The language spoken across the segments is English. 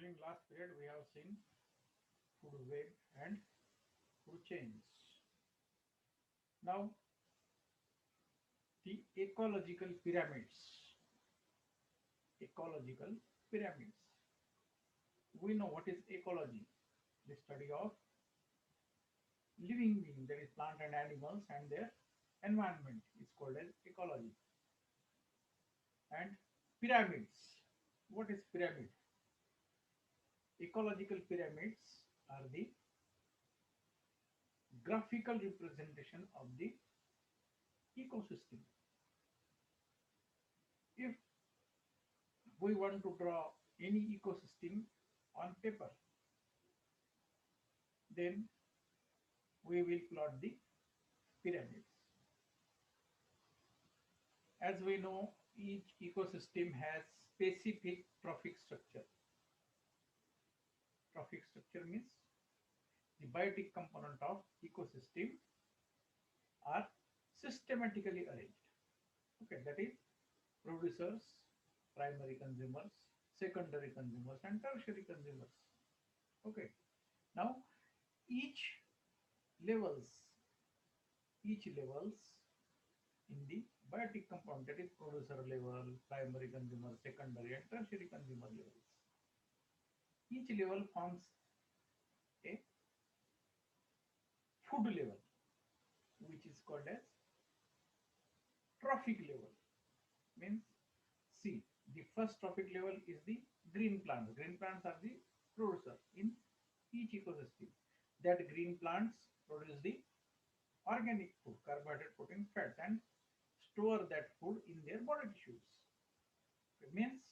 During last period, we have seen food web and food chains. Now, the ecological pyramids. Ecological pyramids. We know what is ecology, the study of living being, that is plant and animals and their environment is called as ecology. And pyramids. What is pyramid? Ecological pyramids are the graphical representation of the ecosystem. If we want to draw any ecosystem on paper, then we will plot the pyramids. As we know, each ecosystem has specific trophic structure. Trophic structure means the biotic component of ecosystem are systematically arranged. Okay, that is producers, primary consumers, secondary consumers, and tertiary consumers. Okay, now each levels, each levels in the biotic compound, that is producer level, primary consumer, secondary, and tertiary consumer levels. Each level forms a food level, which is called as trophic level. Means, see, the first trophic level is the green plants. Green plants are the producer in each ecosystem. That green plants produce the organic food, carbohydrate, protein, fats, and store that food in their body tissues. It means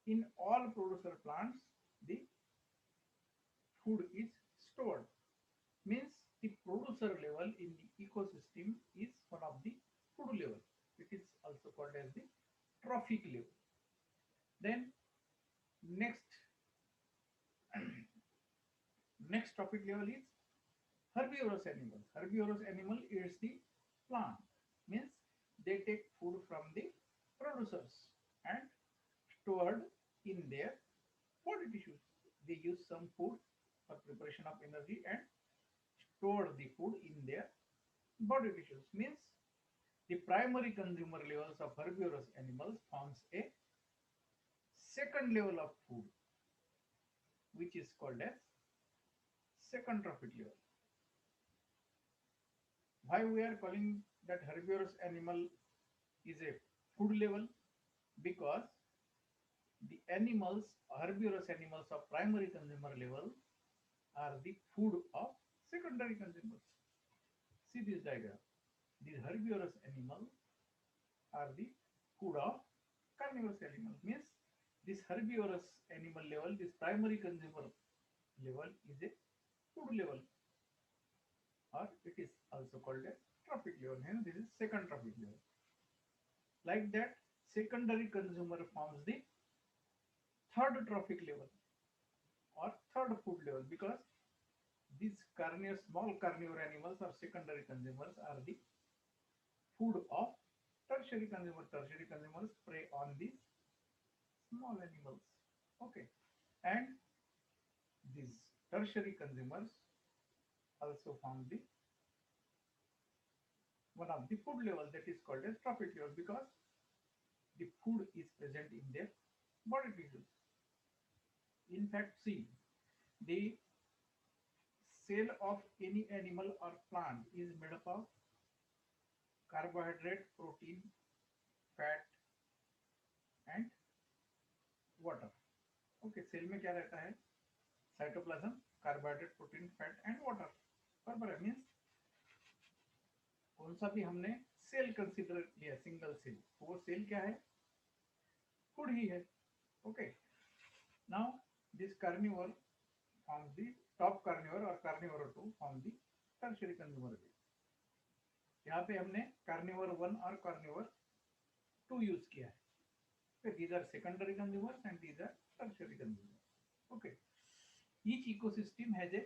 in all producer plants, the food is stored. Means the producer level in the ecosystem is one of the food level. It is also called as the trophic level. Then next next trophic level is herbivorous animals. Herbivorous animal is the plant. Means they take food from the producers and stored in their body tissues. They use some food for preparation of energy and store the food in their body tissues. Means the primary consumer levels of herbivorous animals forms a second level of food, which is called as second trophic level. Why we are calling that herbivorous animal is a food level? Because the animals, herbivorous animals of primary consumer level are the food of secondary consumers. See this diagram. These herbivorous animals are the food of carnivorous animal. Means this herbivorous animal level, this primary consumer level is a food level, or it is also called a trophic level. Hence, this is second trophic level. Like that, secondary consumer forms the third trophic level or third food level, because these carnivore, small carnivore animals or secondary consumers are the food of tertiary consumer. Tertiary consumers prey on these small animals. Okay, and these tertiary consumers also form the one of the food level, that is called as trophic level, because the food is present in their body tissues. In fact, see, the cell of any animal or plant is made up of carbohydrate, protein, fat and water. Okay, cell में क्या रहता है? Cytoplasm, carbohydrate, protein, fat and water. बराबर है. Means कौन सा भी हमने सेल कंसीडर किया, सिंगल सेल, वो सेल क्या है? फूड ही है. Okay, now this carnivore forms the top carnivore or carnivore 2 form the tertiary consumer base. यहाँ पे हमने carnivore 1 और carnivore 2 यूज किया है. Okay, these are secondary consumers and these are tertiary consumers. Okay, each ecosystem has a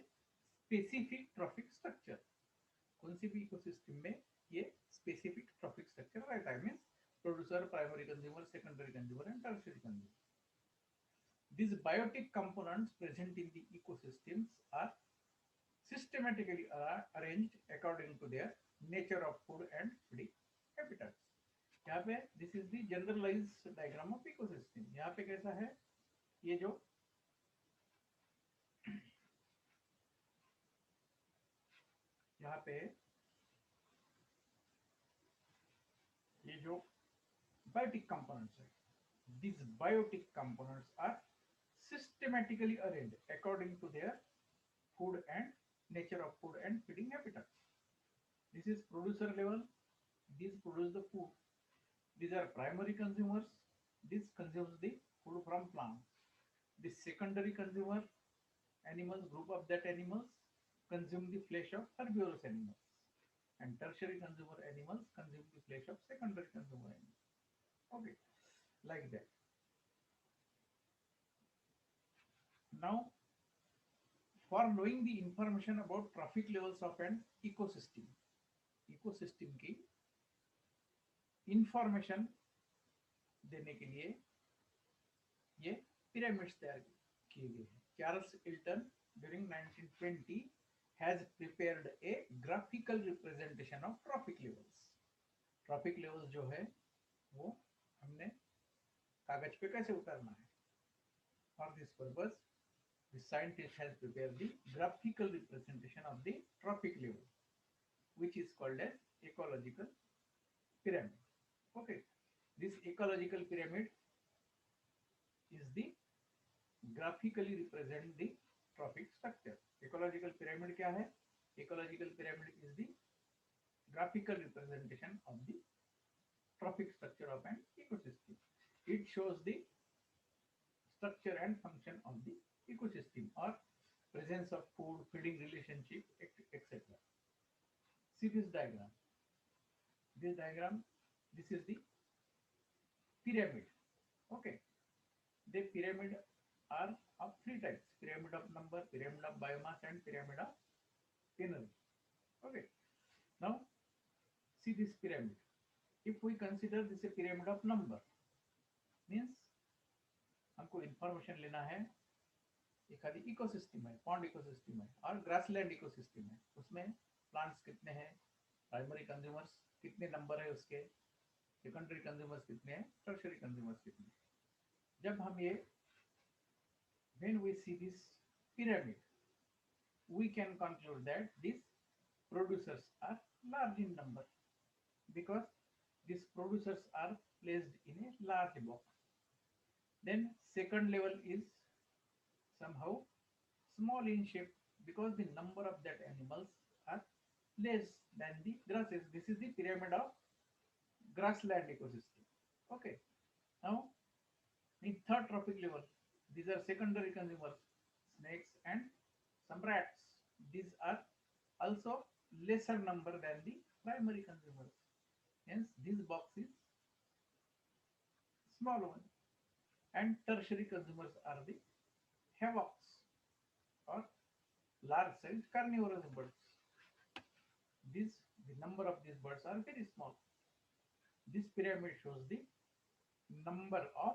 specific trophic structure. कौन सी भी ecosystem में ये specific trophic structure रहता है. Means producer, primary consumer, secondary consumer and tertiary consumer. These biotic components present in the ecosystems are systematically arranged according to their nature of food and feeding habitats. यहाँ पे this is the generalize diagram of ecosystem. यहाँ पे कैसा है, ये जो यहाँ पे ये जो biotic components है, these biotic components are systematically arranged according to their food and nature of food and feeding habitats. This is producer level. These produce the food. These are primary consumers. This consumes the food from plants. The secondary consumer animals, group of that animals, consume the flesh of herbivorous animals. And tertiary consumer animals consume the flesh of secondary consumer animals. Okay, like that. Now, for knowing the information about trophic levels of an ecosystem, ecosystem की information देने के लिए ये pyramids तैयार किए गए हैं. Charles Elton during 1920 has prepared a graphical representation of trophic levels. Trophic levels जो है वो हमने कागज पे कैसे उतारना है. For this purpose, the scientist has prepared the graphical representation of the trophic level, which is called as ecological pyramid. Okay, this ecological pyramid is the graphically represent the trophic structure. Ecological pyramid क्या है? Ecological pyramid is the graphical representation of the trophic structure of an ecosystem. It shows the structure and function of the ecosystem or presence of food, feeding relationship, etc. See this diagram. This diagram, this is the pyramid. Okay, the pyramid are of three types: pyramid of number, pyramid of biomass, and pyramid of energy. Okay, now see this pyramid. If we consider this a pyramid of number, means हमको information लेना है. एक आदि ecosystem है, pond ecosystem है और grassland ecosystem है. उसमें प्लांट्स कितने हैं, प्राइमरी कंज्यूमर्स कितने नंबर है उसके, सेकेंडरी कंज्यूमर्स कितने हैं, टर्शियरी कंज्यूमर्स कितने हैं. जब हम ये when we see this pyramid, we can conclude that these producers are large in number because these producers are placed in a large box. Then second level is somehow small in shape because the number of that animals are less than the grasses. This is the pyramid of grassland ecosystem. Okay, now in third trophic level, these are secondary consumers, snakes and some rats. These are also lesser number than the primary consumers. Hence, this box is small one. And tertiary consumers are the havocs or large sized carnivorous birds. The number of these birds are very small. This pyramid shows the number of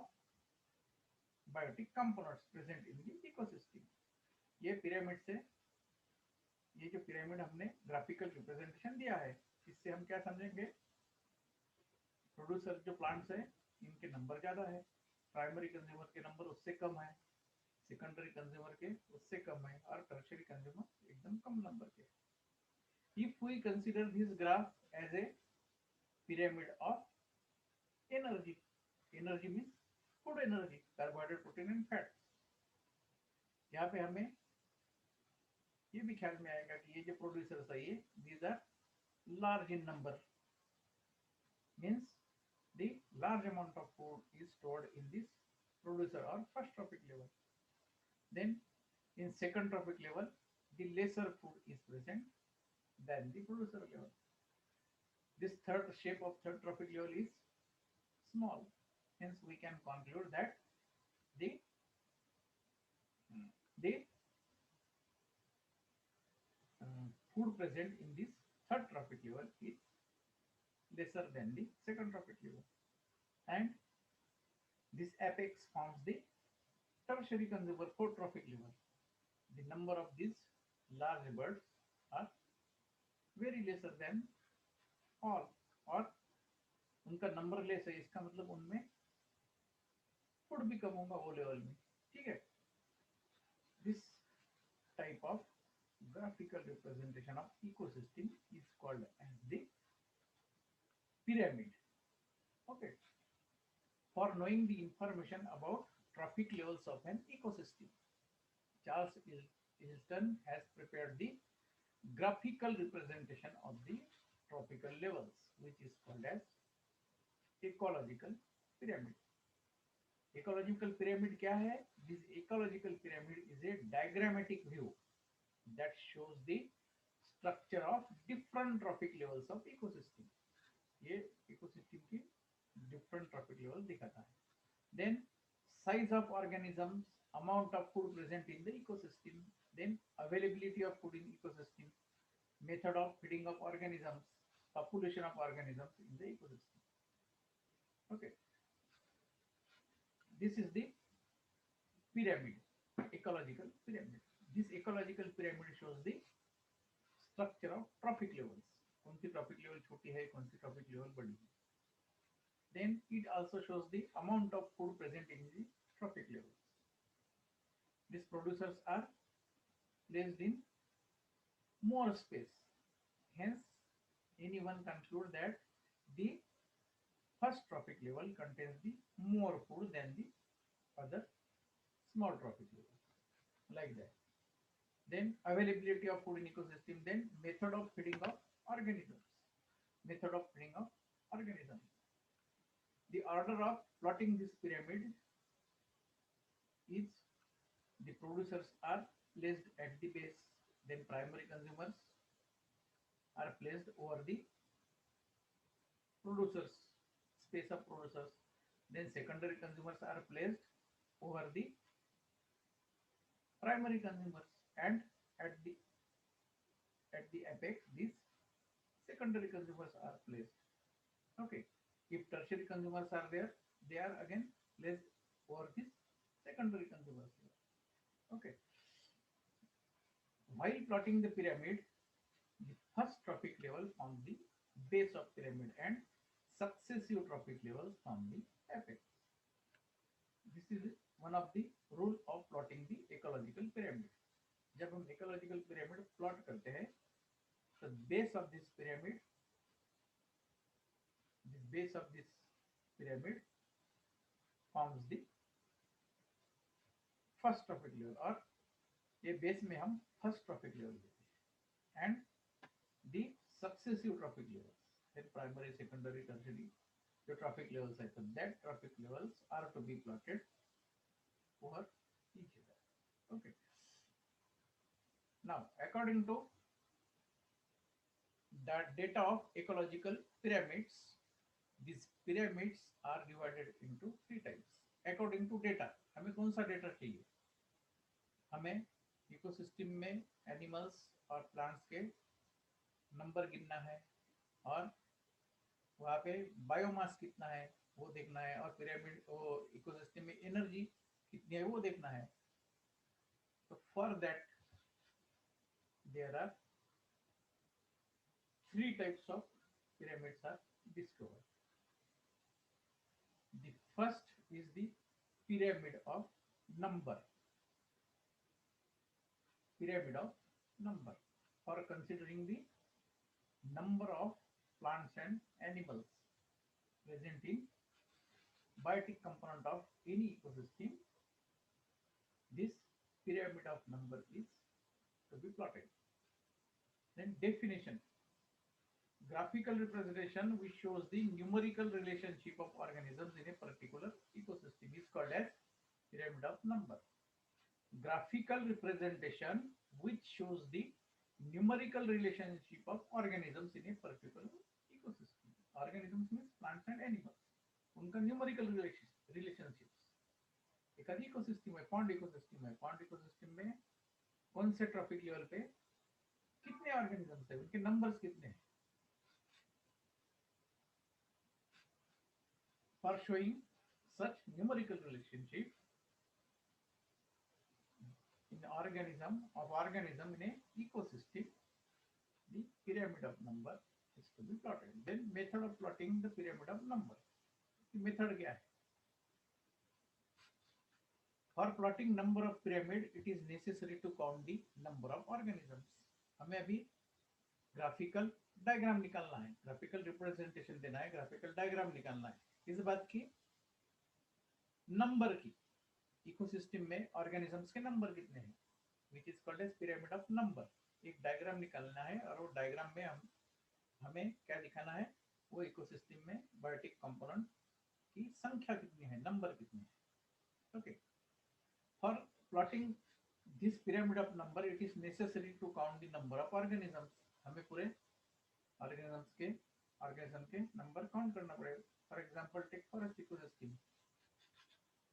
biotic components present in the ecosystem. ये pyramid से, ये जो pyramid हमने graphical representation दिया है, इससे हम क्या समझेंगे, प्रोड्यूसर जो प्लांट्स है इनके नंबर ज्यादा है, प्राइमरी कंज्यूमर के नंबर उससे कम है, सेकेंडरी कंज्यूमर के उससे कम है और टर्शियरी कंज्यूमर एकदम कम नंबर के. If we consider this graph as a pyramid of energy, energy means food energy, carbohydrate, protein and fat. यहाँ पे हमें ये भी ख्याल में आएगा कि ये जो प्रोड्यूसर्स है ये these are large in number, means the large amount of food is stored in this producer or first trophic level. Then in second trophic level, the lesser food is present than the producer level. This third shape of third trophic level is small. Hence, we can conclude that the food present in this third trophic level is lesser than the second trophic level, and this apex forms the tertiary consumer for trophic level. The number of these large birds are very lesser than all, और उनका number less है, इसका मतलब उनमें food भी कम होगा वो level में. ठीक है. This type of graphical representation of ecosystem is called as the pyramid. Okay. For knowing the information about trophic levels of an ecosystem, Charles Easton has prepared the graphical representation of the tropical levels, which is called as ecological pyramid. Ecological pyramid क्या है? This ecological pyramid is a diagrammatic view that shows the structure of different trophic levels of ecosystem. ये ecosystem की different trophic level दिखाता है. Then size of organisms, amount of food present in the ecosystem, then availability of food in ecosystem, method of feeding of organisms, population of organisms in the ecosystem. Okay, this is the pyramid, ecological pyramid. This ecological pyramid shows the structure of trophic levels. कौन सी trophic level छोटी है, कौन सी trophic level बड़ी है. Then it also shows the amount of food present in the trophic levels. These producers are placed in more space. Hence, anyone conclude that the first trophic level contains the more food than the other small trophic level. Like that. Then availability of food in ecosystem. Then method of feeding of organisms. Method of feeding of organisms. The order of plotting this pyramid is the producers are placed at the base, then primary consumers are placed over the producers, space of producers, then secondary consumers are placed over the primary consumers, and at the apex these secondary consumers are placed. Okay. If tertiary consumers are there, they are again placed over this secondary consumers here. Okay. While plotting the pyramid, the first trophic level forms the base of pyramid and successive trophic levels form the apex. This is one of the rule of plotting the ecological pyramid. जब हम ecological pyramid plot करते हैं, the base of this pyramid forms the first trophic level, और ये base में हम first trophic level देते हैं, and the successive trophic levels, then primary, secondary, tertiary, जो trophic levels है, so that trophic levels are to be plotted over each other. Okay. Now, according to the data of ecological pyramids, these pyramids are divided into three types. According to data, हमें कौन सा data चाहिए? हमें ecosystem में animals और plants के number गिनना है, और वहाँ पे बायोमास कितना है वो देखना है, और पिरामिड वो इकोसिस्टम में एनर्जी कितनी है वो देखना है. तो for that there are three types of pyramids are discovered. The first is the pyramid of number. Pyramid of number, for considering the number of plants and animals present in biotic component of any ecosystem. This pyramid of number is to be plotted. Then definition. Graphical representation which shows the numerical relationship of organisms in a particular ecosystem is called as pyramid of number. Graphical representation which shows the numerical relationship of organisms in a particular ecosystem. Organisms means plants and animals. उनका numerical relationships. एक आदि ecosystem है, pond ecosystem है. Pond ecosystem में कौन से trophic level पे कितने ऑर्गेनिजम्स है, उनके नंबर्स कितने हैं. For showing such numerical relationship, organism in a ecosystem, the pyramid of number is to be plotted. Then method of plotting the pyramid of number. Method क्या है? For plotting number of pyramid, it is necessary to count the number of organisms. हमें अभी graphical diagram निकालना है, graphical representation देना है, graphical diagram निकालना है इस बात की नंबर की, इकोसिस्टम में ऑर्गेनिजम्स के नंबर कितने हैं, which is called age pyramid of number. एक डायग्राम निकालना है और वो डायग्राम में हमें क्या दिखाना है, वो इकोसिस्टम में बायोटिक कंपोनेंट की संख्या कितनी है, नंबर कितने हैं. Okay, for plotting this pyramid of number it is necessary to count the number of organisms. हमें पूरे ऑर्गेनिज्म के नंबर काउंट करना पड़ेगा. For example take forest ecosystem.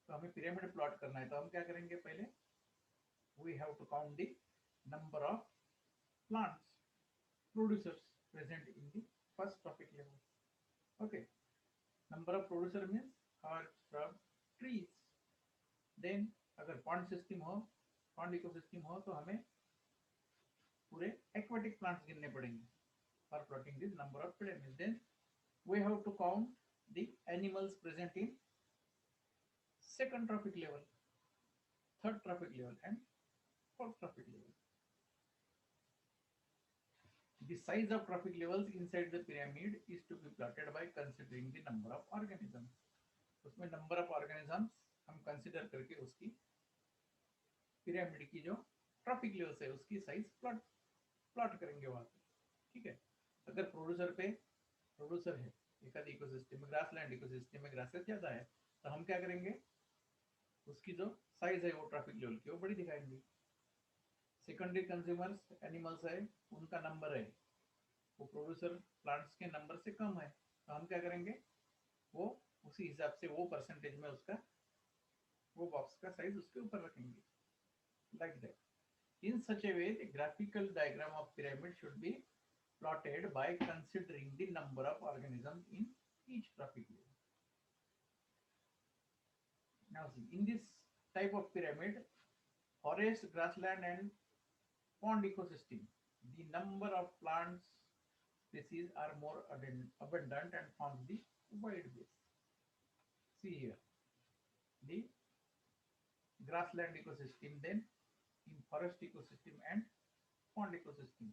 तो हमें पिरामिड प्लॉट करना है तो हम क्या करेंगे, पहले we have to count the number of plants producers present in the first trophic level. Okay, number of producer means herbs, shrub, trees. Then अगर pond system हो, pond ecosystem हो तो हमें पूरे aquatic plants गिनने पड़ेंगे for plotting this number of pyramids. Then we have to count the animals present in second trophic level, third trophic level and fourth trophic level. The size of trophic levels inside the pyramid is to be plotted by considering the number of organisms. उसमें number of organisms हम consider करके उसकी pyramid की जो trophic levels है उसकी size plot करेंगे वहाँ पे. ठीक है, अगर producer है एक आध इकोसिस्टम में, ग्रासलैंड इकोसिस्टम में ग्रासेस ज्यादा है तो हम क्या करेंगे, उसकी जो साइज है वो ट्रैफिक लेवल की वो बड़ी दिखाएंगे. सेकेंडरी कंज्यूमर्स एनिमल्स है, उनका नंबर है वो प्रोड्यूसर प्लांट्स के नंबर से कम है तो हम क्या करेंगे, वो उसी हिसाब से वो परसेंटेज में उसका वो बॉक्स का साइज उसके ऊपर रखेंगे. Like that. In such a way, the graphical diagram of pyramid should be plotted by considering the number of organisms in each trophic level. Now see, in this type of pyramid, forest, grassland and pond ecosystem, the number of plants species are more abundant and forms the wide base. See here, the grassland ecosystem, then in forest ecosystem and pond ecosystem,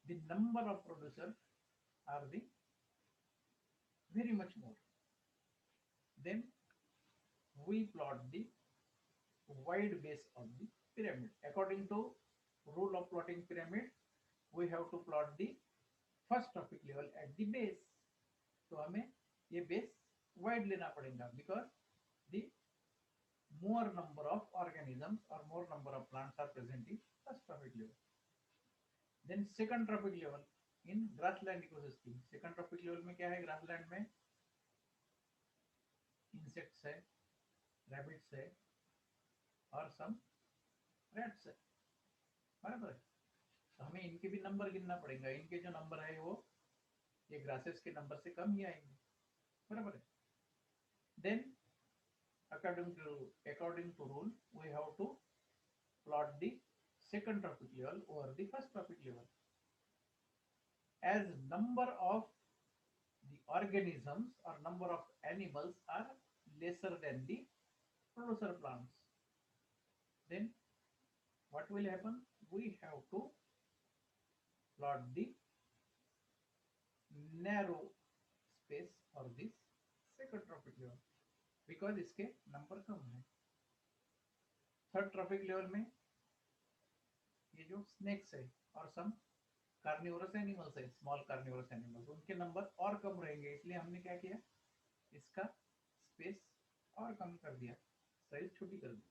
the number of producers are the very much more. Then we plot the wide base of the pyramid. According to rule of plotting pyramid, we have to plot the first trophic level at the base. तो हमें ये base wide लेना पड़ेगा because the more number of organisms or more number of plants are present in first trophic level. Then second trophic level in grassland ecosystem. Second trophic level में क्या है, grassland में insects है, rabbits है और some rats है, बराबर है. तो हमें इनके भी नंबर गिनना पड़ेगा. इनके जो नंबर है वो ये ग्रासेस के नंबर से कम ही आएंगे, बराबर है. Then according to rule, we have to plot the second trophic level over the first trophic level. As number of the organisms or number of animals are lesser than the producer plants, then what will happen? We have to plot the narrow space for this second trophic level because इसके number कम है. Third trophic level में ये जो snacks है और सम carnivorous animals है, small carnivorous animals, उनके number और कम रहेंगे. इसलिए हमने क्या किया, इसका स्पेस और कम कर दिया, साइज छोटी कर दी.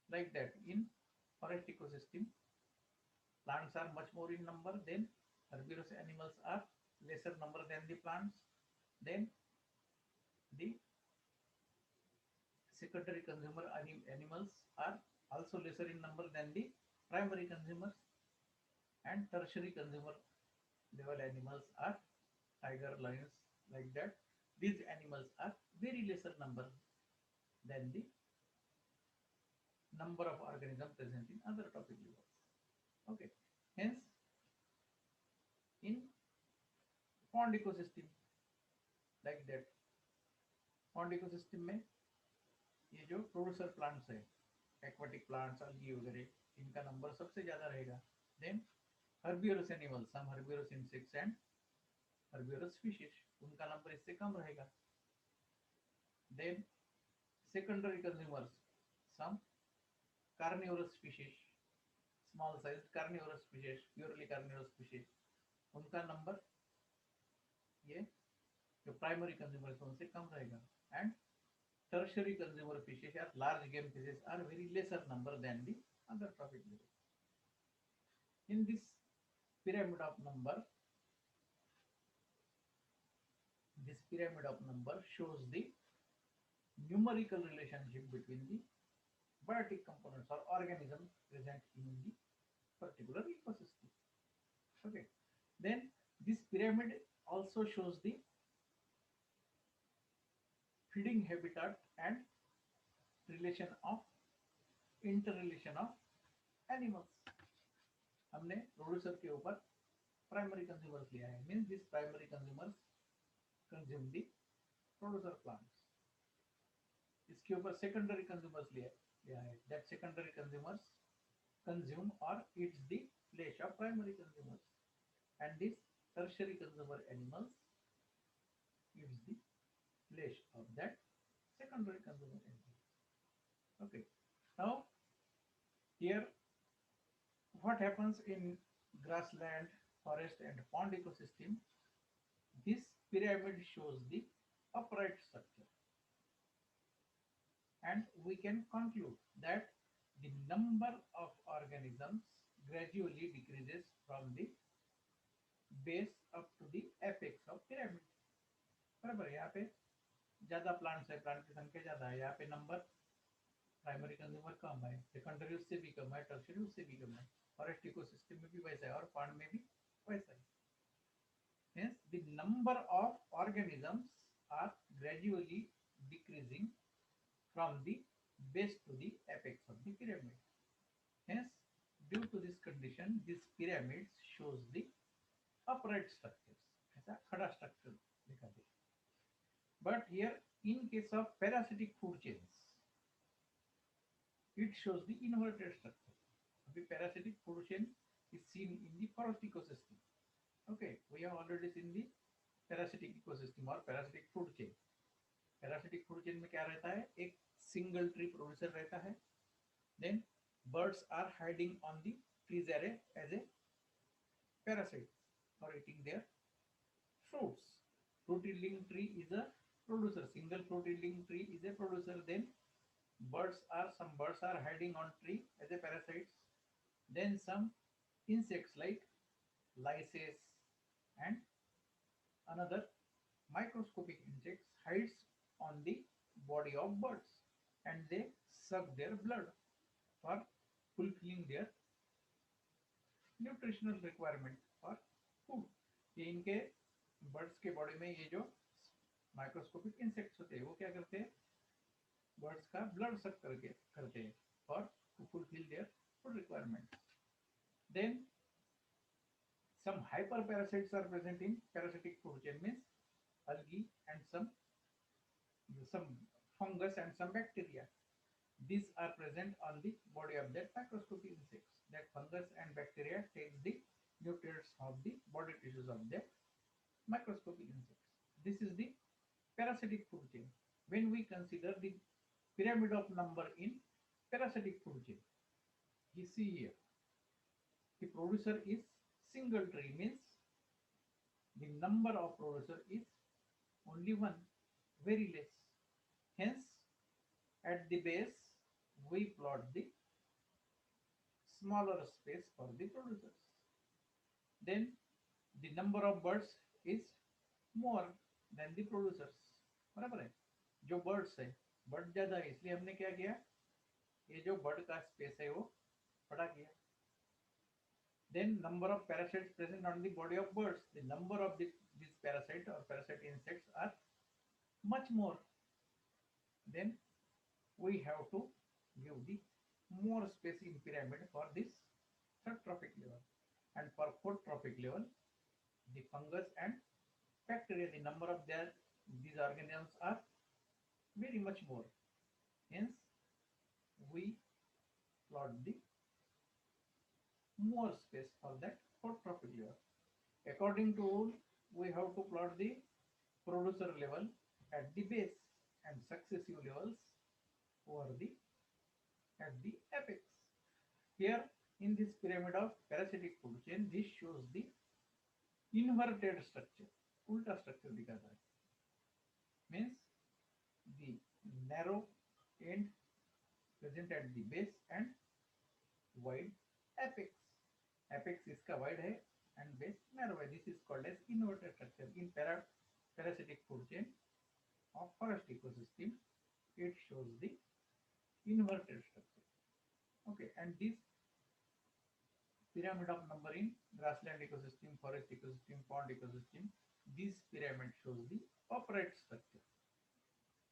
Like that in forest ecosystem, plants are much more in number, then herbivorous animals are lesser number than the plants. Then the secondary consumer animals are also lesser in number than the primary consumers, and tertiary consumer level animals are tiger, lions, like that. These animals are very lesser number than the number of organisms present in other trophic levels. Okay, hence in pond ecosystem, like that, pond ecosystem में ये जो producer plants है, aquatic plants, algae वगैरह, इनका number सबसे ज्यादा रहेगा. Then herbivorous animals, some herbivorous insects and herbivorous species, उनका नंबर इससे कम रहेगा. Then secondary consumers, some carnivorous species, small sized carnivorous species, purely carnivorous species, उनका नंबर ये जो प्राइमरी कंज्यूमर्स है उनसे कम रहेगा. And tertiary consumer fishes or large game fishes are very lesser number than the other trophic levels. In this pyramid of number, this pyramid of number shows the numerical relationship between the biotic components or organisms present in the particular ecosystem. Okay. Then this pyramid also shows the feeding habitat and relation of interrelation of animals. हमने producer के ऊपर primary consumers लिया है, means this primary consumers consume the producer plants. इसके ऊपर secondary consumers लिया है, that secondary consumers consume or eats the flesh of primary consumers, and this tertiary consumer animals eats the flesh of that secondary consumer animal. Okay, now here what happens in grassland, forest and pond ecosystem, this pyramid shows the upright structure, and we can conclude that the number of organisms gradually decreases from the base up to the apex of pyramid. बराबर, यहाँ पे ज्यादा plants है, plant की संख्या ज्यादा है, यहाँ पे नंबर प्राइमरी कंज्यूमर कम है, सेकेंडरी उससे भी कम है, टर्शियरी उससे भी कम है. फॉरेस्ट इकोसिस्टम में भी वैसा है और पॉन्ड में भी वैसा है. Hence, the number of organisms are gradually decreasing from the base to the apex of the pyramid. Hence, due to this condition, this pyramid shows the upright structures. ऐसा खड़ा structure दिखा दे. But here, in case of parasitic food chains, it shows the inverted structure. The parasitic food chain is seen in the forest ecosystem. Okay, we have already seen the parasitic ecosystem or parasitic food chain. Parasitic food chain में क्या रहता है? एक single tree producer रहता है. Then birds are hiding on the trees array as a parasite or eating their fruits. Fruit yielding tree is a producer. Single fruit yielding tree is a producer. Then some birds are hiding on tree as a parasites. Then some insects like lices and another microscopic insects hides on the body of birds, and they suck their blood for fulfilling their nutritional requirement for food. ये इनके birds के body में ये जो microscopic insects होते हैं वो क्या करते हैं, बर्ड्स का ब्लड सक करते हैं for to fulfill their food requirement. Then some hyperparasites are present in parasitic food chain, means algae and some fungus and some bacteria. These are present on the body of that microscopic insects. That fungus and bacteria takes the nutrients of the body tissues of that microscopic insects. This is the parasitic food chain. When we consider the pyramid of number in parasitic food chain, you see here the producer is single tree, means the number of producer is only one, very less. Hence, at the base we plot the smaller space for the producers. Then the number of birds is more than the producers. बराबर है, जो birds है bird ज्यादा है इसलिए हमने क्या किया, ये जो बर्ड का स्पेस है वो बड़ा किया. Then number of parasites present on the body of birds, the number of these parasite or parasite insects are much more. Then we have to give the more space in pyramid for this third trophic level. And for fourth trophic level, the fungus and bacteria, the number of these organisms are very much more. Hence, we plot the more space for that fourth trophic level. According to rule, we have to plot the producer level at the base and successive levels over the at the apex. Here in this pyramid of parasitic food chain, this shows the inverted structure. उल्टा structure दिखाता है. Means the narrow end present at the base and wide apex. Apex इसका wide है and base narrow है. This is called as inverted structure. In parasitic food chain of forest ecosystem, it shows the inverted structure. Okay, and this pyramid of number in grassland ecosystem, forest ecosystem, pond ecosystem, this pyramid shows the upright structure.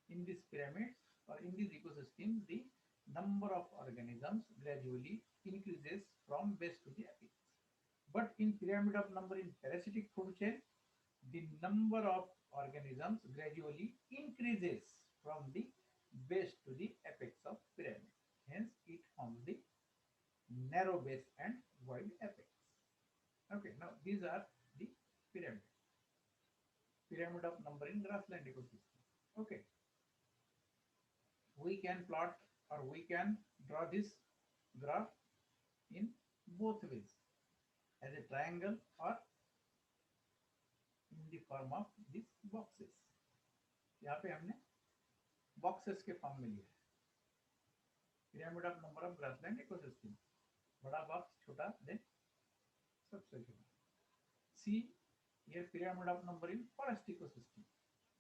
In this pyramid or in this ecosystem, the number of organisms gradually increases from base to the apex. But in pyramid of number in parasitic food chain, the number of organisms gradually increases from the base to the apex of pyramid. Hence, it forms the narrow base and wide apex. Okay, now these are the pyramid. Pyramid of number in grassland ecosystem. Okay, we can plot or we can draw this graph in both ways, as a triangle or in the form of these boxes. यहाँ पे हमने boxes के form में लिया है. pyramid of number of grassland ecosystem. बड़ा box, छोटा, then सबसे छोटा. See here pyramid of number in forest ecosystem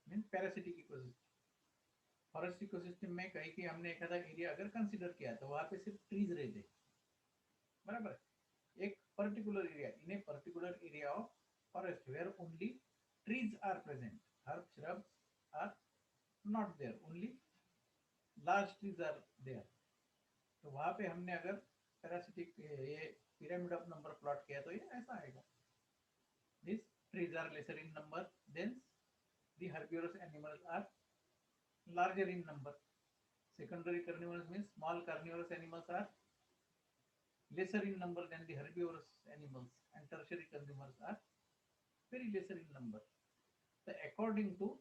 means parasitic ecosystem. Forest ecosystem में कहीं कि हमने एक आधा एरिया अगर कंसीडर किया तो वहां पे सिर्फ ट्रीज रहते, बराबर. एक particular area, in a particular area of forest where only trees are present, herb shrubs are not there, only large trees are there. तो वहां पे हमने अगर पैरासिटिक ये पिरामिड ऑफ नंबर प्लॉट किया तो ये ऐसा आएगा. These trees are lesser in number, then the herbivorous animals are larger in number. Secondary carnivorous means small carnivorous animals are lesser in number than the herbivorous animals, and tertiary carnivores are very lesser in number. So according to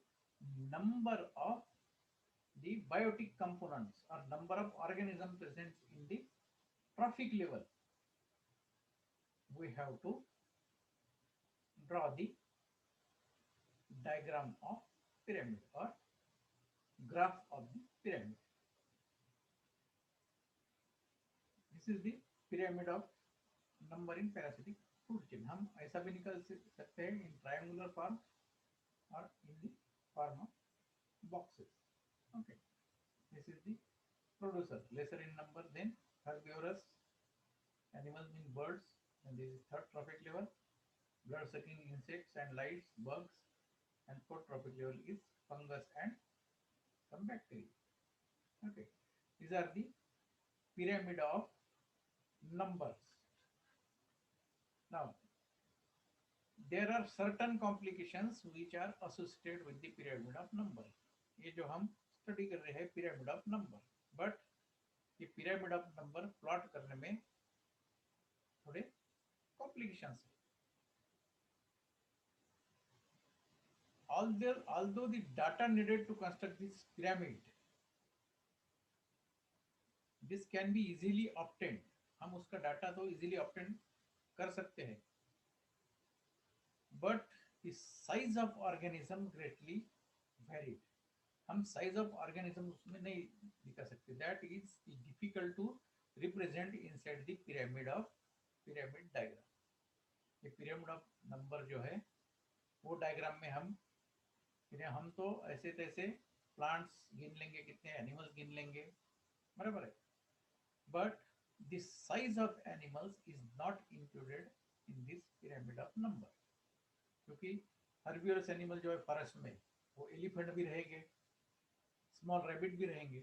number of the biotic components or number of organisms present in the trophic level, we have to draw the diagram of pyramid or graph of the pyramid. This is the pyramid of number in parasitic food chain. हम ऐसा भी निकाल सकते हैं in triangular form or in the form of boxes. Okay, this is the producer, lesser in number than herbivorous animals mean birds, and this is third trophic level, blood sucking insects and lice, bugs, and fourth trophic level is fungus and some bacteria. Okay, these are the pyramid of numbers. Now there are certain complications which are associated with the pyramid of number. ये जो हम study कर रहे हैं pyramid of number, but ये pyramid of number plot करने में थोड़े complications है. Although the data needed to construct this pyramid, this can be easily obtained. हम उसका डाटा तो easily obtain कर सकते हैं, but the size of organism greatly varied. हम size of organism उसमें नहीं दिखा सकते. That is difficult to represent inside the pyramid diagram. ये pyramid of number जो है वो डायग्राम में हम तो ऐसे तैसे प्लांट्स गिन लेंगे, कितने एनिमल्स गिन लेंगे, बराबर है, but the size of animals is not included in this pyramid of number. क्योंकि हर्बिवरस एनिमल जो है फॉरेस्ट में वो एलिफेंट भी रहेंगे, स्मॉल रैबिट भी रहेंगे,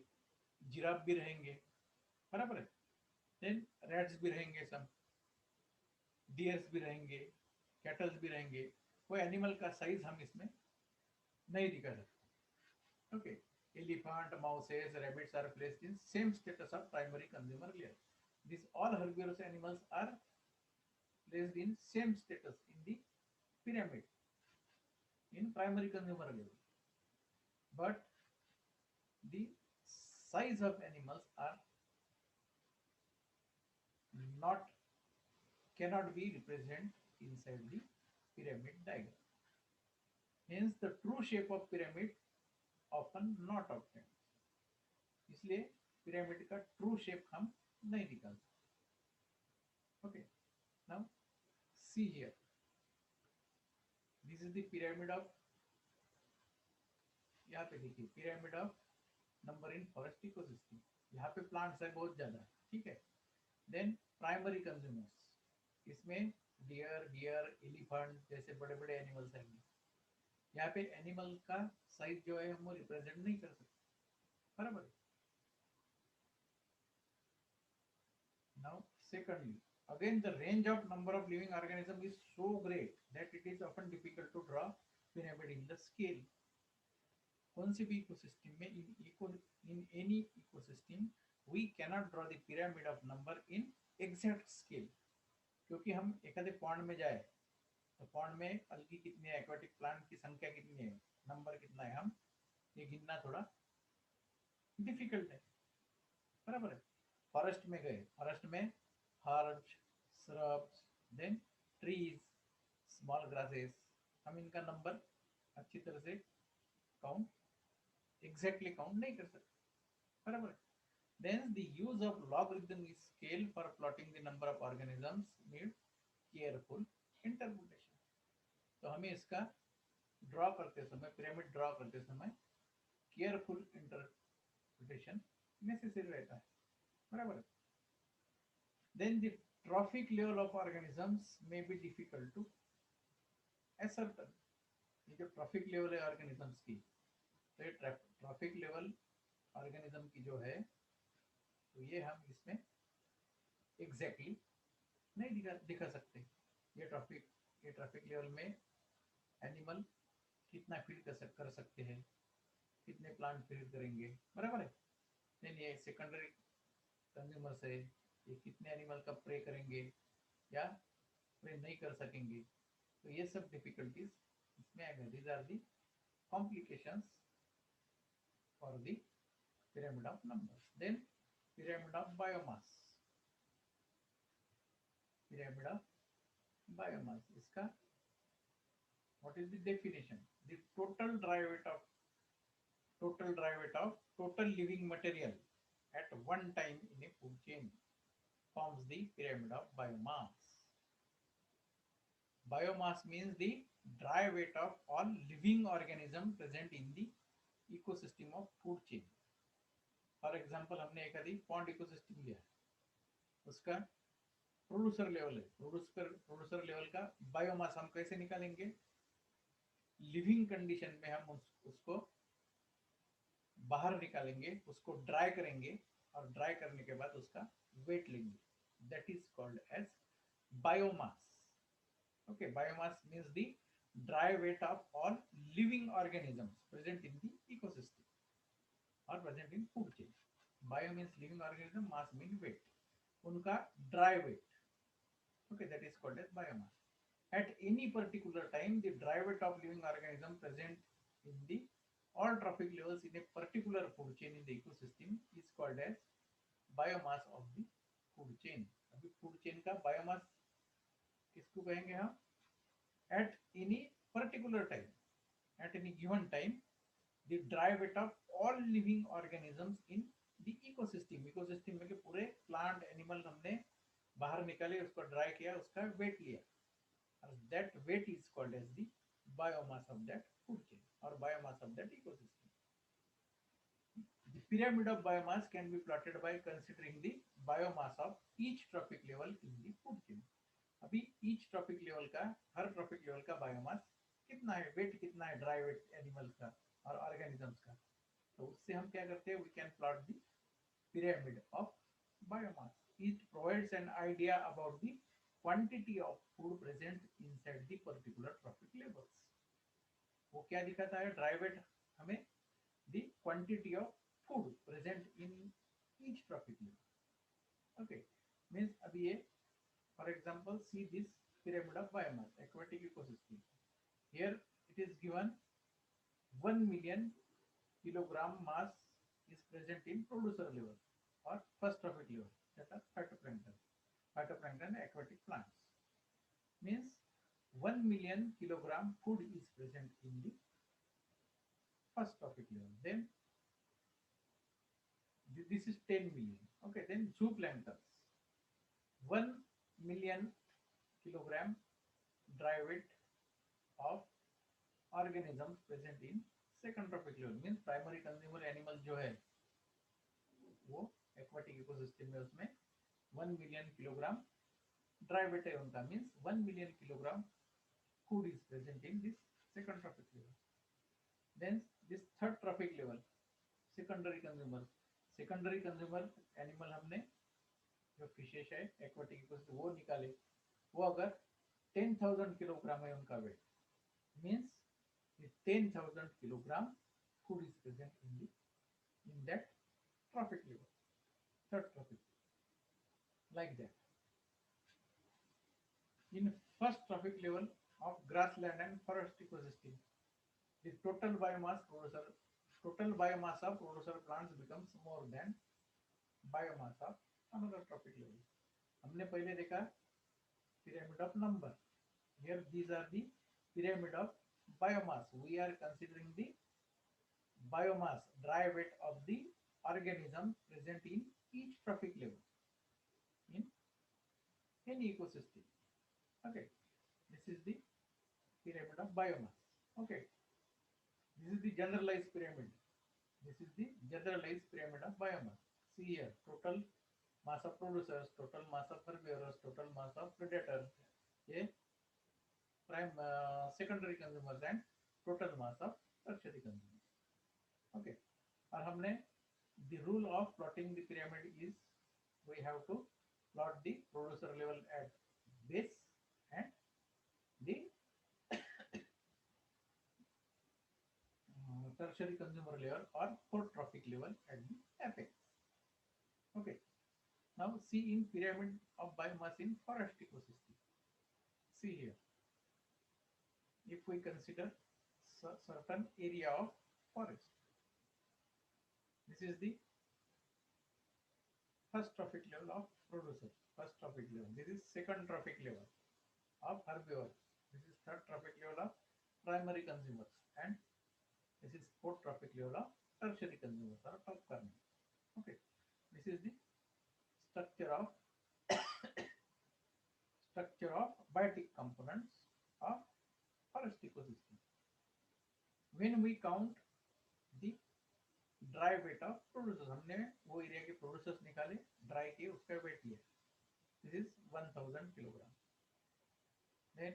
जिराफ भी रहेंगे, बराबर है. देन रैट्स भी रहेंगे, सम डियर्स भी रहेंगे, कैटल्स भी रहेंगे। कोई एनिमल का साइज हम इसमें नहीं दिखा सकते। Okay, elephant, mouses, rabbits are placed in same status of primary consumer layer. These all herbivorous animals are placed in same status in the pyramid in primary consumer level, but the size of animals are not cannot be represented inside the pyramid diagram. Hence the true shape of pyramid often not obtained. इसलिए pyramid का true shape हम नहीं निकाल सकते. Okay, now see here, this is the pyramid of, यहाँ पे देखिए pyramid of number in forest ecosystem. यहाँ पे प्लांट्स है बहुत ज्यादा, ठीक है. देन प्राइमरी कंज्यूमर्स, इसमें डियर, गियर, एलिफेंट जैसे बड़े बड़े एनिमल्स आएंगे. यहाँ पे एनिमल का साइज जो है हम रिप्रेजेंट नहीं कर सकते, बराबर. Now, secondly, again the range of number of living organisms is so great that it is often difficult to draw pyramid in the scale. कौन सी भी इकोसिस्टम में, in any ecosystem we cannot draw the pyramid of number in exact scale. क्योंकि हम एखादे pond में जाए तो pond में अलगी कितने, एक्वाटिक प्लांट की संख्या कितनी है, नंबर कितना है, हम ये गिनना थोड़ा डिफिकल्ट है, बराबर है. फॉरेस्ट में गए, फॉरेस्ट में herbs, shrubs, then trees, small grasses, हम इनका नंबर अच्छी तरह से काउंट, एग्जैक्टली काउंट नहीं कर सकते, बराबर. Then the use of logarithmic scale for plotting the number of organisms need careful interpretation. तो हमें इसका ड्रॉ करते समय, पिरामिड ड्रॉ करते समय केयरफुल इंटरप्रिटेशन नेसेसरी रहता है, बराबर. Then the trophic level of organisms may be difficult to ascertain. ये जो ट्रॉफिक लेवल है ऑर्गेनिजम्स की, तो ये ट्रॉफिक लेवल ऑर्गेनिज्म की जो है, तो ये हम इसमें एग्जैक्टली नहीं दिखा सकते. ये ट्रॉफिक लेवल में एनिमल कितना फीड कर सकते हैं, कितने प्लांट फीड करेंगे, बराबर है. देन ये सेकेंडरी कंज्यूमर्स है, ये कितने एनिमल का प्रे करेंगे या प्रे नहीं कर सकेंगे, तो ये सब डिफिकल्टीज इसमें आएगा. These are the complications for the pyramid of numbers. Then pyramid of biomass. Pyramid of biomass, इसका what is the definition? The total dry weight of total living material at one time in a food chain forms the pyramid of biomass. Biomass means the dry weight of all living organism present in the ecosystem of food chain. For example, हमने एक आदि pond ecosystem लिया, उसका producer level है, producer level का biomass हम कैसे निकालेंगे? लिविंग कंडीशन में हम उसको बाहर निकालेंगे, उसको ड्राई करेंगे और ड्राई करने के बाद उसका वेट लेंगे. That is called as biomass. Okay, biomass means the dry weight of all living organisms present in the ecosystem or present in food chain. Bio means living organism, mass means weight. उनका dry weight. Okay, that is called as biomass. At any particular time, the dry weight of living organism present in the all trophic levels in a particular food chain in the ecosystem is called as biomass of the food chain. अभी food chain का biomass किसको कहेंगे हम? At any particular time, at any given time, the dry weight of all living organisms in the ecosystem. Ecosystem में के पूरे plant animal हमने बाहर निकाले, उसको ड्राई किया, उसका वेट लिया, और that weight is called as the biomass of that food chain or biomass of that ecosystem. The pyramid of biomass can be plotted by considering the biomass of each trophic level in the food chain. अभी each trophic level का, हर trophic level का biomass कितना है, wait कितना है dry wait animals का और organisms का, तो उससे हम क्या करते हैं, we can plot the pyramid of biomass. it provides an idea about the quantity of food present inside the particular trophic levels. वो क्या दिखाता है? ड्राई वेट हमें the quantity of food present in each trophic level. Okay, means अभी ये for example see this pyramid of biomass aquatic ecosystem. Here it is given 1 million kilogram mass is present in producer level or first trophic level, that are phytoplankton aquatic plants. Means 1 million kilogram food is present in the first trophic level. Then this is 10 million. Okay, then zooplanktons 1 million kilogram dry weight of organisms present in second trophic level. Means primary consumer animal जो है वो aquatic ecosystem में उसमें 1 million kilogram dry weight है उनका. Means 1 million kilogram food is present in this second trophic level. Then this third trophic level secondary consumer animal हमने जो fishes है एक्वाटिक इकोसिस्टम वो निकाले, वो अगर 10,000 किलोग्राम है उनका weight, means 10,000 kilogram food is present in that trophic level, third trophic, like that. In first trophic level of grassland and forest ecosystem, the total biomass of producer plants becomes more than biomass of another trophic level. हमने पहले देखा pyramid of number. Here these are the pyramid of biomass. We are considering the biomass, dry weight of the organism present in each trophic level in any ecosystem. Okay, this is the pyramid of biomass. Okay, this is the generalized pyramid. This is the generalized pyramid of biomass. See here, total mass of producers, total mass of herbivores, total mass of predators, secondary consumers and total mass of tertiary consumers. Okay, और हमने the rule of plotting the pyramid is we have to plot the producer level at base and the tertiary consumer level or fourth trophic level at the apex. Okay, now see in pyramid of biomass in forest ecosystem. See here, if we consider certain area of forest, this is the first trophic level of producers, first trophic level. This is second trophic level of herbivores. This is third trophic level of primary consumers, and this is fourth trophic level of tertiary consumers or top carnivores. Okay, this is the structure of biotic components of forest ecosystem. When we count the dry weight of producers, हमने वो area के producers निकाले, dry के उसका weight लिया. This is 1,000 kilogram. Then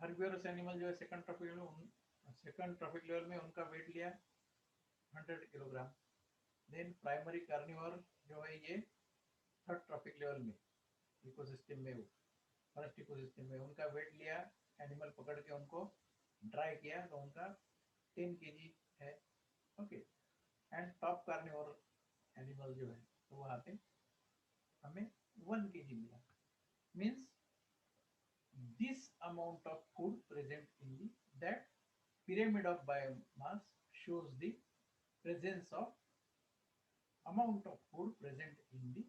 herbivorous animal जो है second trophic level में उनका weight लिया 100 किलोग्राम. Then primary carnivore जो है ये थर्ड ट्रॉपिक लेवल में इकोसिस्टम में, वो फॉरेस्ट इकोसिस्टम में उनका वेट लिया, एनिमल पकड़ के उनको ड्राई किया तो उनका 10 kg है. Okay, and top carnivore animal जो है तो वहाँ पे हमें 1 kg मिला. Means this amount of food present in the that pyramid of biomass shows the presence of amount of food present in the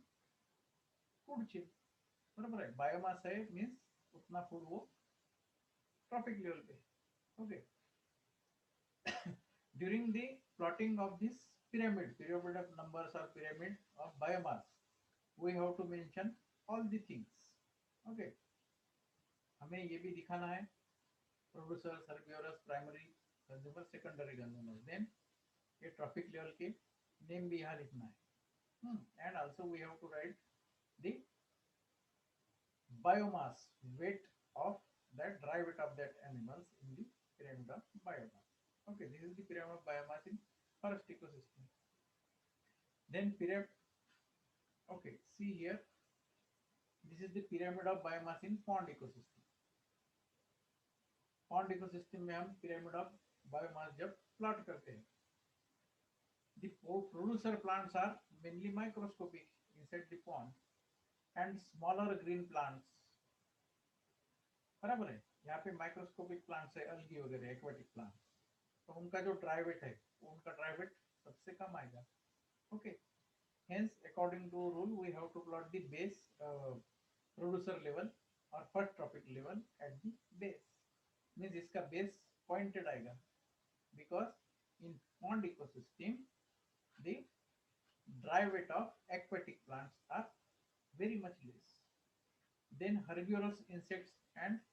food chain. बराबर है, बायोमास है मीन्स उतना फूड वो ट्रॉपिक लेवल पे. Okay, during the plotting of this pyramid of numbers or pyramid of biomass, we have to mention all the things. Okay, हमें ये भी दिखाना है producers, herbivorous, primary consumer, secondary consumer. Then ये trophic level के name भी यहाँ लिखना है. And also we have to write the biomass weight of that dry weight of that animals in the pyramid of biomass. Okay, this is the pyramid of biomass in forest ecosystem. Then pyramid. Okay, See here, this is the pyramid of biomass in pond ecosystem. Pond ecosystem में हम pyramid of biomass जब plot करते हैं, the producer plants are mainly microscopic inside the pond and smaller green plants, बराबर है। यहाँ पे microscopic plants है, अल्गी वगैरह एक्वाटिक प्लांट्स, तो उनका जो ड्राइवेट है उनका ड्राइवेट सबसे कम आएगा। Okay, hence according to rule we have to plot the base producer level or first trophic level at the base, means इसका बेस पॉइंटेड आएगा, because in pond ecosystem the dry weight of aquatic plants are very much less then herbivorous insects and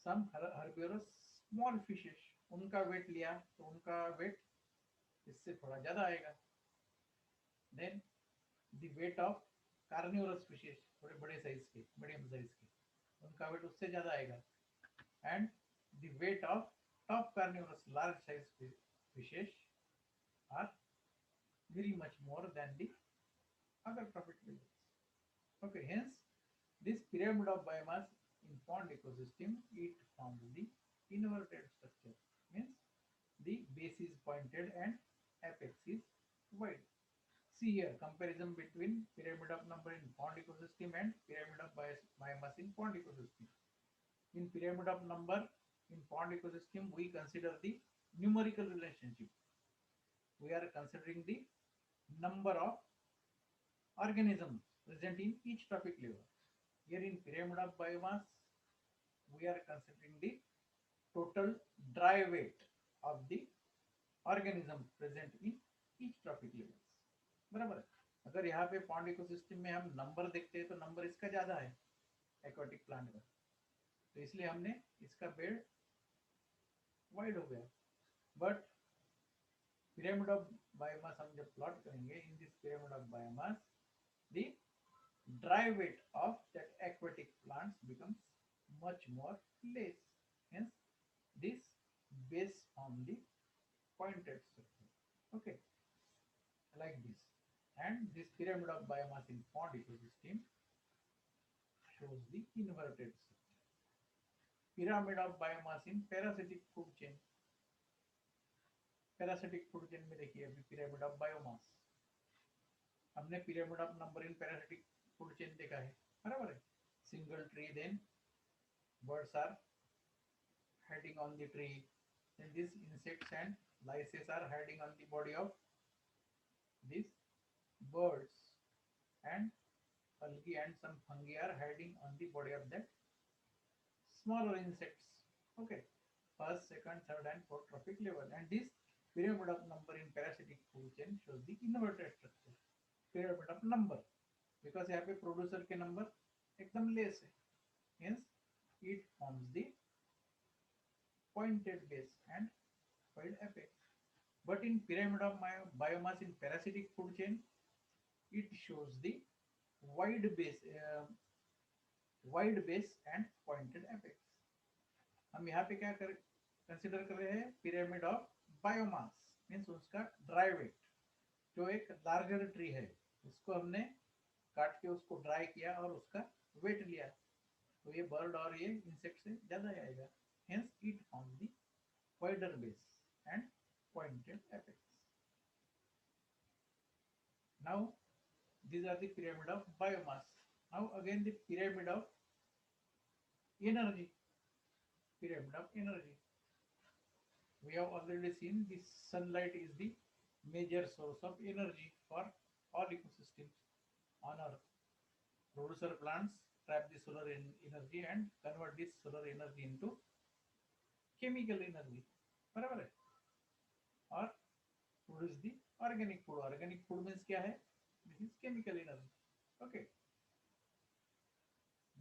some herbivorous small fishes, उनका weight लिया तो उनका weight इससे थोड़ा ज्यादा आएगा। Then the weight of carnivorous fishes, थोड़े बड़े साइज के, मीडियम साइज के, उनका वेट उससे ज्यादा आएगा। And the weight of top carnivorous large size fishes are very much more than the other trophic levels. Okay, hence this pyramid of biomass in pond ecosystem, it forms the inverted structure, means the base is pointed and apex is wide. See here comparison between pyramid of number in pond ecosystem and pyramid of biomass in pond ecosystem. In pyramid of number in pond ecosystem, we consider the numerical relationship. We are considering the number of organisms present in each trophic level. Here in pyramid of biomass, we are considering the total dry weight of the organism present in each trophic levels, बराबर है। अगर यहाँ पे pond ecosystem में हम number देखते हैं तो नंबर इसका ज्यादा है एक्वाटिक प्लांट का, तो इसलिए हमने इसका बेड वाइड हो गया। बट पिरामिड ऑफ बायोमास हम जब प्लॉट करेंगे, in this pyramid of biomass the dry weight of that aquatic plants becomes much more less, hence this base on the pointed structure. Okay, like this. And this pyramid of biomass in pond ecosystem shows the inverted structure. Pyramid of biomass in parasitic food chain. Parasitic food chain में देखिए अभी pyramid of biomass, हमने pyramid of number in parasitic food chain देखा है, बराबर है। Single tree, then birds are hiding on the tree, then these insects and lices are hiding on the body of these birds, and algae and some fungi are hiding on the body of that smaller insects. Okay, first, second, third and fourth trophic level, and this pyramid of number in parasitic food chain shows the inverted structure, pyramid of number, because यहाँ पे producer के number एकदम less है, hence it forms the pointed base and wide apex. But in pyramid of biomass in parasitic food chain, it shows the wide base and pointed apex. हम यहाँ पे क्या consider कर रहे हैं, पिरामिड ऑफ बायोमास मीन्स उसका dry wait, जो एक लार्जर ट्री है उसको हमने काट के उसको ड्राई किया और उसका वेट लिया, तो ये बर्ड और ये इंसेक्ट से ज्यादा आएगा, hence it forms the wider base and pointed apex. Now these are the pyramid of biomass. Now again the pyramid of energy. Pyramid of energy, we have already seen the sunlight is the major source of energy for all ecosystems on earth. Producer plants trap the solar energy and convert this solar energy into chemical energy, बराबर है, और produce the organic food. Organic food means क्या है, this is chemical energy. Okay,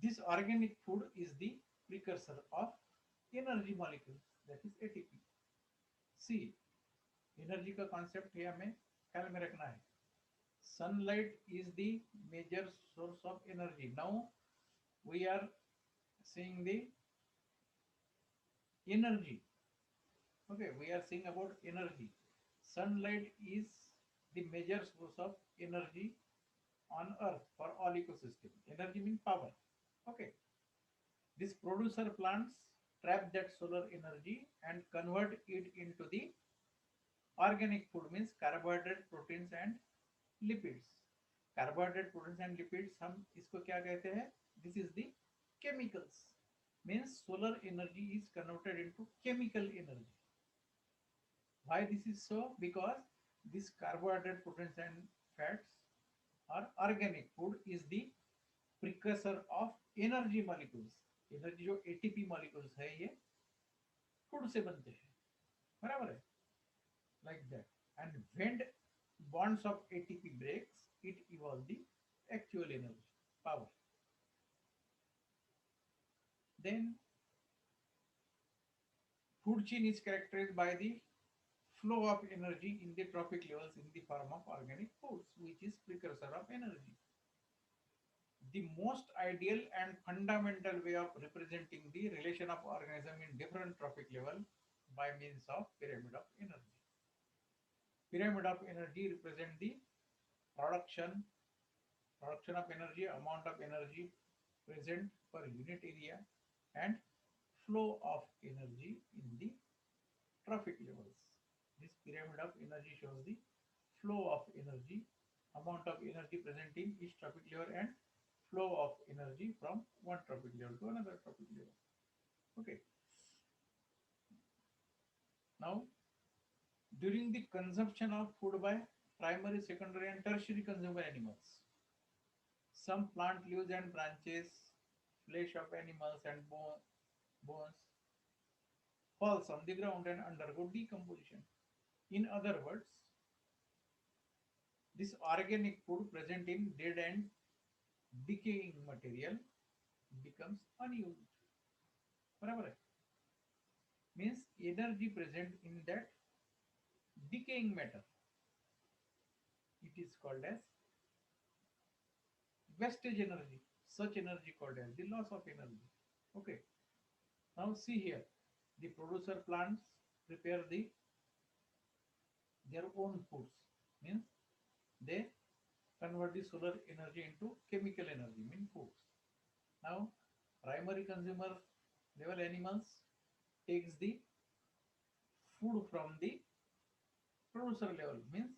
this organic food is the precursor of energy molecules, that is ATP. See, energy का concept है हमें ख्याल में रखना है। Sunlight is the major source of energy. Now we are seeing the energy. Okay, we are seeing about energy. Sunlight is the major source of energy on earth for all ecosystem. Energy means power. Okay, these producer plants trap that solar energy and convert it into the organic food, means carbohydrate, proteins and lipids. Carbohydrate, proteins and lipids हम इसको क्या कहते हैं? This is the chemicals. Means solar energy is converted into chemical energy. Why this is so? Because this carbohydrate, proteins and fats or organic food is the precursor of energy molecules. Energy जो ATP molecules है ये food से बनते हैं, बराबर है, like that. And when bonds of ATP breaks, it evolves the actual energy, power. Then food chain is characterized by the flow of energy in the trophic levels in the form of organic foods, which is precursor of energy. The most ideal and fundamental way of representing the relation of organism in different trophic level by means of pyramid of energy. Pyramid of energy represent the production production of energy, amount of energy present per unit area, and flow of energy in the trophic levels. This pyramid of energy shows the flow of energy, amount of energy present in each trophic level, and flow of energy from one trophic level to another trophic level. Okay. Now, during the consumption of food by primary, secondary, and tertiary consumer animals, some plant leaves and branches, flesh of animals, and bones falls on the ground and undergo decomposition. In other words, this organic food present in dead and decaying material becomes unused. बराबर है? Means energy present in that decaying matter, it is called as wastage energy. Such energy called as the loss of energy. Okay. Now see here, the producer plants prepare their own foods. Means they convert the solar energy into chemical energy, mean foods. Now primary consumer level animals takes the food from the producer level, means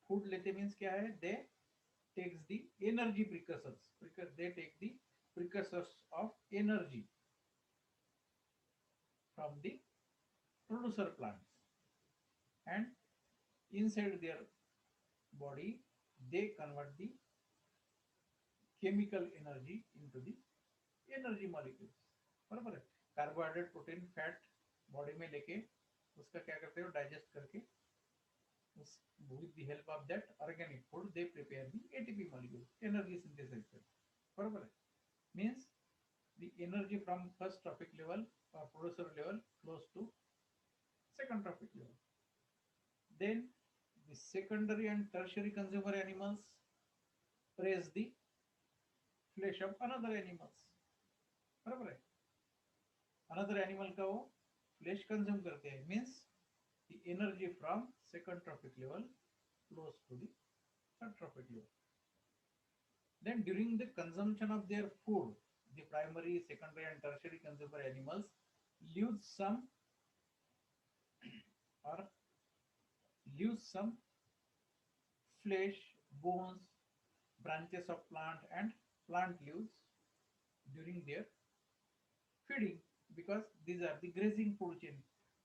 food लेते means क्या है? They takes the energy precursors. They take the precursors of energy from the producer plants, and inside their body they convert the chemical energy into the energy molecules. बराबर है? Carbohydrate, protein, fat body में लेके उसका क्या करते हो? Digest करके उस with the help of that organic food they prepare the ATP molecule, energy synthesis करके. बराबर है? Means the energy from first trophic level or producer level flows to second trophic level. Then the secondary and tertiary consumer animals praise the flesh of another animals. बराबर है? Another animal का वो flesh consume करते हैं. Means the energy from second trophic level flows to the third trophic level. Then during the consumption of their food, the primary, secondary and tertiary consumer animals lose some or lose some flesh, bones, branches of plant and plant leaves during their feeding, because these are the grazing food chain.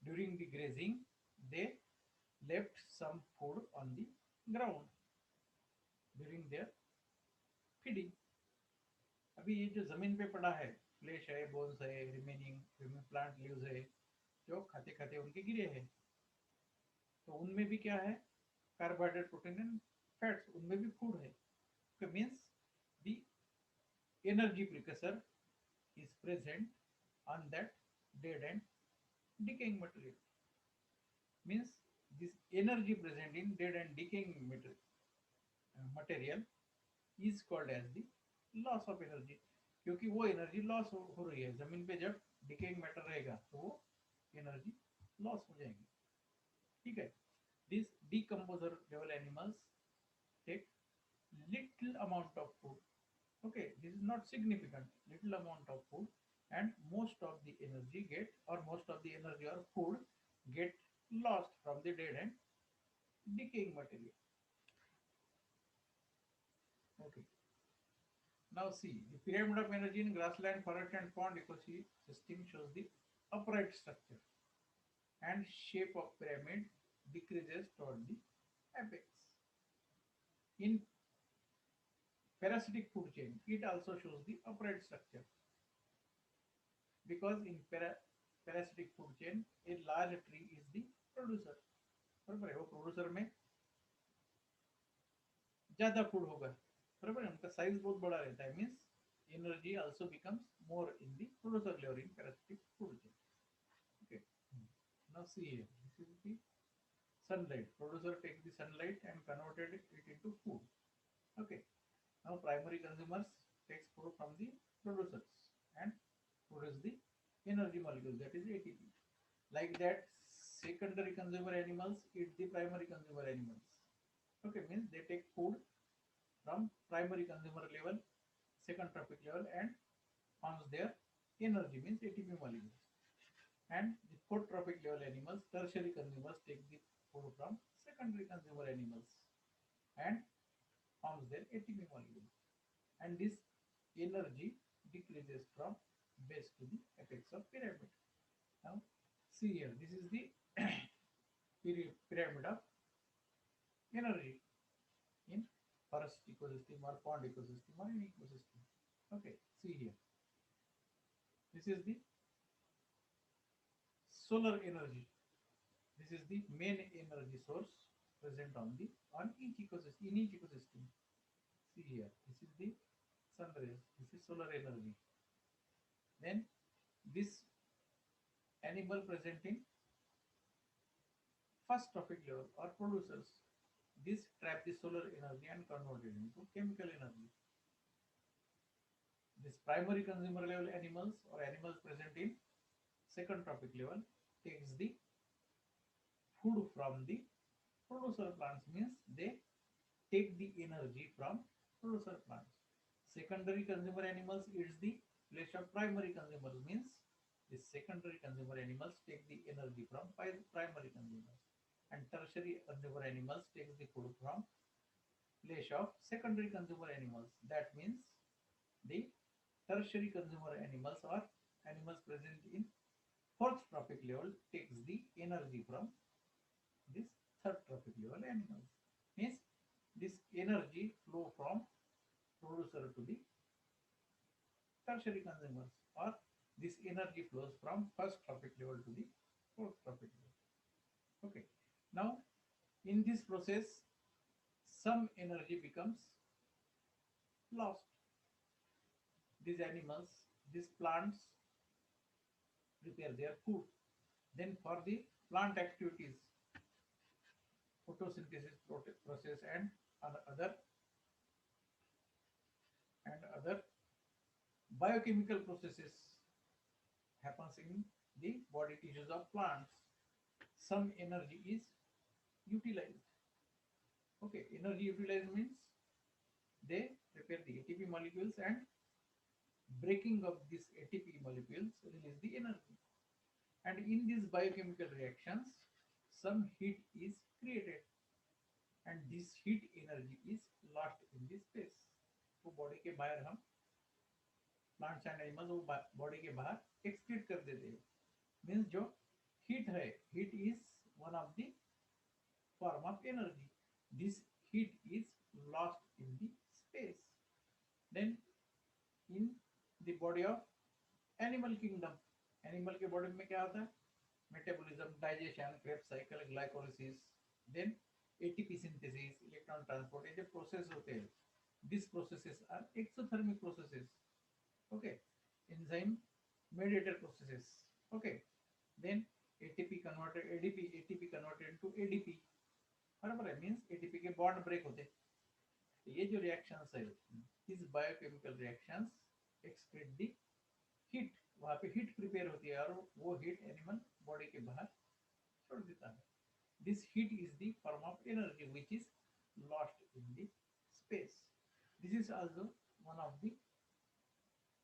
During the grazing, they left some food on the ground during their feeding. अभी ये जो जमीन पे पड़ा है, flash है, bones है, remaining plant leaves है, जो खाते खाते उनके गिरे हैं, तो उनमें भी क्या है? कार्बोहाइड्रेट, प्रोटीन एंड फैट्स, उनमें भी फूड है. Okay, means the energy precursor is present on that dead and decaying material. Means this energy present in dead and decaying material is called as the loss of energy, क्योंकि वो energy loss हो रही है. जमीन पे जब decaying matter रहेगा तो वो एनर्जी लॉस हो जाएगी. ठीक है? This decomposer level animals take little amount of food. Okay, this is not significant. Little amount of food, and most of the energy get, or most of the energy or food get lost from the dead and decaying material. Okay. Now see, the pyramid of energy in grassland, forest and pond ecosystem shows the upright structure, and shape of pyramid decreases toward the apex. In parasitic food chain, it also shows the upright structure, because in parasitic food chain a large tree is the producer. बराबर है, वो producer में ज्यादा food होगा, बराबर है, उनका size बहुत बड़ा रहता है, means energy also becomes more in the producer level in parasitic food chain. Okay, now see here, this is the sunlight. Producer takes the sunlight and converted it into food. Okay, now primary consumers takes food from the producers and produce the energy molecule, that is ATP. Like that, secondary consumer animals eat the primary consumer animals. Okay, means they take food from primary consumer level, second trophic level, and forms their energy, means ATP molecules. And the fourth trophic level animals, tertiary consumers, take the food from secondary consumer animals and forms their ATP molecule. And this energy decreases from base to the apex of pyramid. Now, see here, this is the pyramid of energy in forest ecosystem or pond ecosystem or any ecosystem. Okay, see here, this is the solar energy. This is the main energy source present on each ecosystem, in each ecosystem. See here, this is the sun rays, this is solar energy. Then this animal present in first trophic level or producers, this trap the solar energy and convert it into chemical energy. This primary consumer level animals or animals present in second trophic level takes the food from the producer plants, means they take the energy from producer plants. Secondary consumer animals eats the flesh of primary consumers, means the secondary consumer animals take the energy from primary consumers, and tertiary consumer animals takes the food from flesh of secondary consumer animals. That means the tertiary consumer animals or animals present in fourth trophic level takes the energy from this third trophic level animals. Means this energy flow from producer to the tertiary consumers, or this energy flows from first trophic level to the fourth trophic level. Okay, now in this process some energy becomes lost. These animals, these plants prepare their food. Then for the plant activities, photosynthesis process other other biochemical processes happens in the body tissues of plants. Some energy is utilized. Okay, energy utilized means they prepare the ATP molecules, and breaking of these ATP molecules release the energy. And in these biochemical reactions, some heat is created, and this heat energy is lost in the space. वो body के बाहर हम plants and animals वो body के बाहर excrete कर देते हैं. मीन्स जो हीट है, heat is one of the form of energy. This heat is lost in the space. Then in the body of animal kingdom, animal के body में क्या होता है? Metabolism, digestion, Krebs cycle, glycolysis, then ATP synthesis, electron transport, ये जो process होते हैं, these processes are exothermic processes. Okay, enzyme mediator processes. Okay, then ATP converted ATP converted into ADP. बराबर है, मीन्स एटीपी के बॉन्ड ब्रेक होते हैं. तो ये जो रिएक्शंस है, इस biochemical reactions excrete the heat. वहां पे हीट प्रिपेयर होती है और वो हीट एनिमल बॉडी के बाहर छोड़ देता है. This heat is the form of energy which is lost in the space. This is also one of the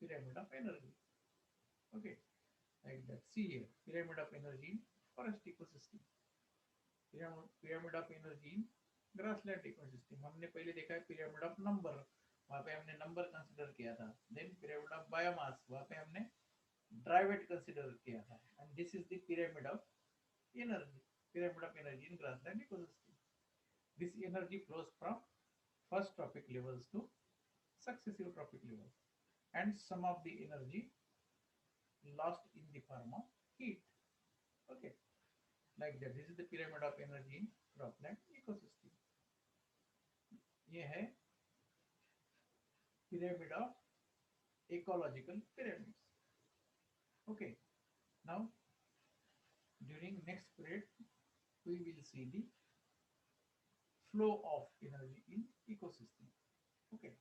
pyramid of energy. Okay, like that. See here, pyramid of energy in forest ecosystem, pyramid of energy in grassland ecosystem. हमने पहले देखा है pyramid of number, वहाँ पे हमने number consider किया था. Then pyramid of biomass, वहाँ पे हमने ड्राइवेट कंसिडर किया था. And this is the pyramid of energy, pyramid of energy in grassland ecosystem. This energy flows from first trophic levels to successive trophic levels, and some of the energy lost in the form of heat. Okay, like that. This is the pyramid of energy in cropland ecosystem. ये है pyramid of ecological pyramids. Okay, now during next period we will see the flow of energy in ecosystem. Okay.